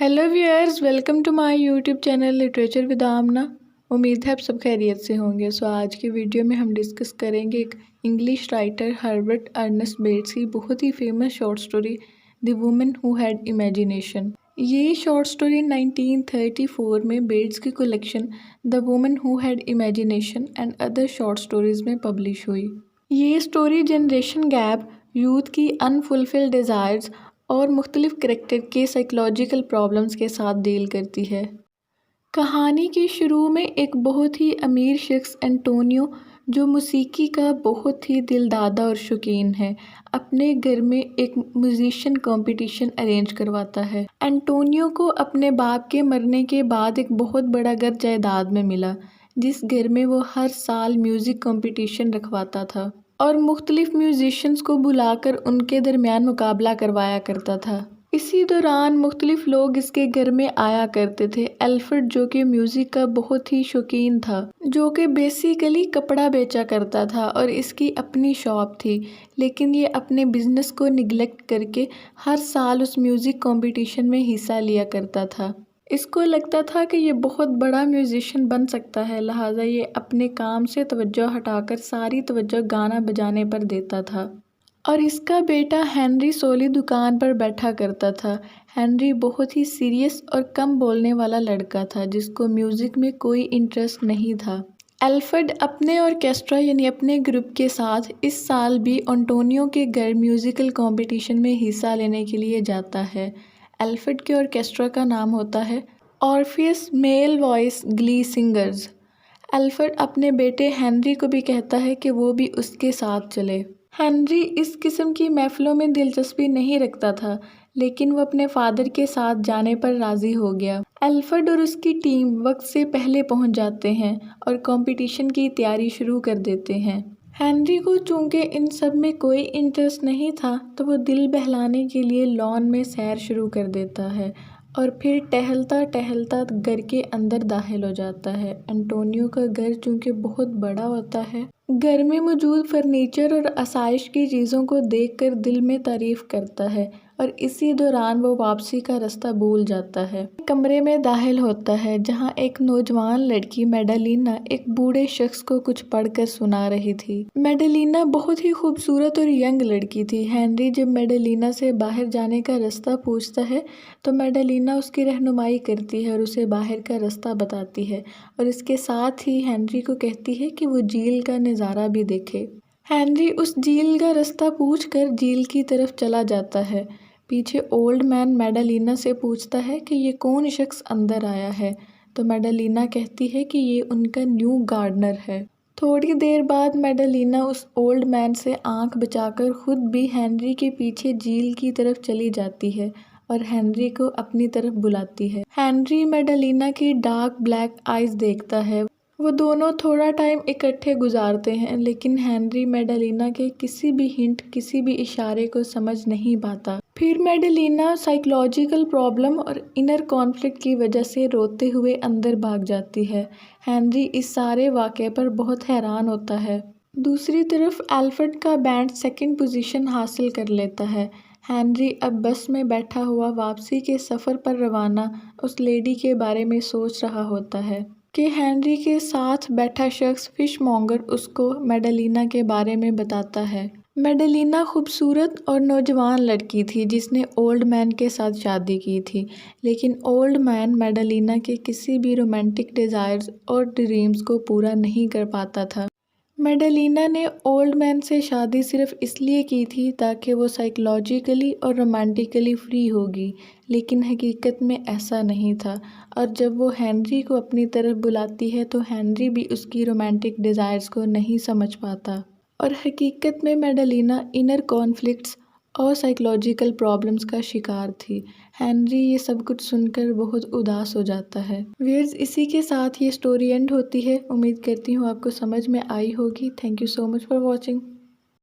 Hello viewers, welcome to my YouTube channel literature with Amna. उम्मीद है आप सब खैरियत से होंगे। आज की वीडियो में हम डिस्कस करेंगे एक English writer Herbert Ernest Bates की बहुत ही famous short story the woman who had imagination. ये शॉर्ट स्टोरी 1934 में बेट्स की collection the woman who had imagination and other short stories में पब्लिश हुई। ये स्टोरी जनरेशन गैप, यूथ की अनफुलफिल्ड डिज़ायर्स और मुख्तलिफ करैक्टर के साइकोलॉजिकल प्रॉब्लम्स के साथ डील करती है। कहानी के शुरू में एक बहुत ही अमीर शख्स एंटोनियो, जो मौसीकी का बहुत ही दिलदादा और शौकीन है, अपने घर में एक म्यूजिशियन कंपटीशन अरेंज करवाता है। एंटोनियो को अपने बाप के मरने के बाद एक बहुत बड़ा घर जायदाद में मिला, जिस घर में वो हर साल म्यूज़िक कंपटीशन रखवाता था और मुख्तलिफ म्यूजिशियंस को बुलाकर उनके दरमियान मुकाबला करवाया करता था। इसी दौरान मुख्तलिफ लोग इसके घर में आया करते थे। अल्फ्रेड, जो कि म्यूज़िक का बहुत ही शौकीन था, जो कि बेसिकली कपड़ा बेचा करता था और इसकी अपनी शॉप थी, लेकिन ये अपने बिजनेस को निगलेक्ट करके हर साल उस म्यूज़िक कंपटीशन में हिस्सा लिया करता था। इसको लगता था कि ये बहुत बड़ा म्यूजिशियन बन सकता है, लिहाजा ये अपने काम से तवज्जो हटाकर सारी तवज्जो गाना बजाने पर देता था। और इसका बेटा हेनरी सोली दुकान पर बैठा करता था। हेनरी बहुत ही सीरियस और कम बोलने वाला लड़का था, जिसको म्यूज़िक में कोई इंटरेस्ट नहीं था। अल्फ्रेड अपने ऑर्केस्ट्रा यानी अपने ग्रुप के साथ इस साल भी एंटोनियो के घर म्यूज़िकल कंपटीशन में हिस्सा लेने के लिए जाता है। अल्फ्रेड के ऑर्केस्ट्रा का नाम होता है Orpheus male voice Glee singers. Alfred अपने बेटे हेनरी को भी कहता है कि वो भी उसके साथ चले। हेनरी इस किस्म की महफिलों में दिलचस्पी नहीं रखता था, लेकिन वो अपने फादर के साथ जाने पर राज़ी हो गया। अल्फ्रेड और उसकी टीम वक्त से पहले पहुंच जाते हैं और कंपटीशन की तैयारी शुरू कर देते हैं। हेनरी को चूंकि इन सब में कोई इंटरेस्ट नहीं था, तो वो दिल बहलाने के लिए लॉन में सैर शुरू कर देता है और फिर टहलता टहलता घर के अंदर दाखिल हो जाता है। एंटोनियो का घर चूंकि बहुत बड़ा होता है, घर में मौजूद फर्नीचर और आसाइश की चीज़ों को देखकर दिल में तारीफ़ करता है और इसी दौरान वो वापसी का रास्ता भूल जाता है। कमरे में दाखिल होता है जहां एक नौजवान लड़की मेडलिना एक बूढ़े शख्स को कुछ पढ़कर सुना रही थी। मेडलिना बहुत ही खूबसूरत और यंग लड़की थी। हेनरी जब मेडलिना से बाहर जाने का रास्ता पूछता है तो मेडलिना उसकी रहनुमाई करती है और उसे बाहर का रास्ता बताती है और इसके साथ ही हेनरी को कहती है कि वो झील का नज़ारा भी देखे। हेनरी उस झील का रास्ता पूछकर झील की तरफ चला जाता है। पीछे ओल्ड मैन मेडलिना से पूछता है कि ये कौन शख्स अंदर आया है, तो मेडलिना कहती है कि ये उनका न्यू गार्डनर है। थोड़ी देर बाद मेडलिना उस ओल्ड मैन से आंख बचाकर खुद भी हेनरी के पीछे झील की तरफ चली जाती है और हेनरी को अपनी तरफ बुलाती है। हेनरी मेडलिना की डार्क ब्लैक आइज देखता है। वो दोनों थोड़ा टाइम इकट्ठे गुजारते हैं, लेकिन हेनरी मेडलिना के किसी भी हिंट, किसी भी इशारे को समझ नहीं पाता। फिर मेडलिना साइकोलॉजिकल प्रॉब्लम और इनर कॉन्फ्लिक्ट की वजह से रोते हुए अंदर भाग जाती है। हेनरी इस सारे वाक़े पर बहुत हैरान होता है। दूसरी तरफ अल्फ्रेड का बैंड सेकंड पोजीशन हासिल कर लेता है। हेनरी अब बस में बैठा हुआ वापसी के सफ़र पर रवाना उस लेडी के बारे में सोच रहा होता है कि हेनरी के साथ बैठा शख्स फिशमॉन्गर उसको मेडलिना के बारे में बताता है। मेडलिना खूबसूरत और नौजवान लड़की थी जिसने ओल्ड मैन के साथ शादी की थी, लेकिन ओल्ड मैन मेडलिना के किसी भी रोमांटिक डिज़ायर्स और ड्रीम्स को पूरा नहीं कर पाता था। मेडलिना ने ओल्ड मैन से शादी सिर्फ इसलिए की थी ताकि वो साइकोलॉजिकली और रोमांटिकली फ्री होगी, लेकिन हकीकत में ऐसा नहीं था। और जब वो हेनरी को अपनी तरफ बुलाती है तो हेनरी भी उसकी रोमांटिक डिज़ायर्स को नहीं समझ पाता और हकीकत में मेडलिना इनर कॉन्फ्लिक्ट्स और साइकोलॉजिकल प्रॉब्लम्स का शिकार थी। हेनरी ये सब कुछ सुनकर बहुत उदास हो जाता है। व्यूअर्स, इसी के साथ ये स्टोरी एंड होती है। उम्मीद करती हूँ आपको समझ में आई होगी। Thank you so much for watching.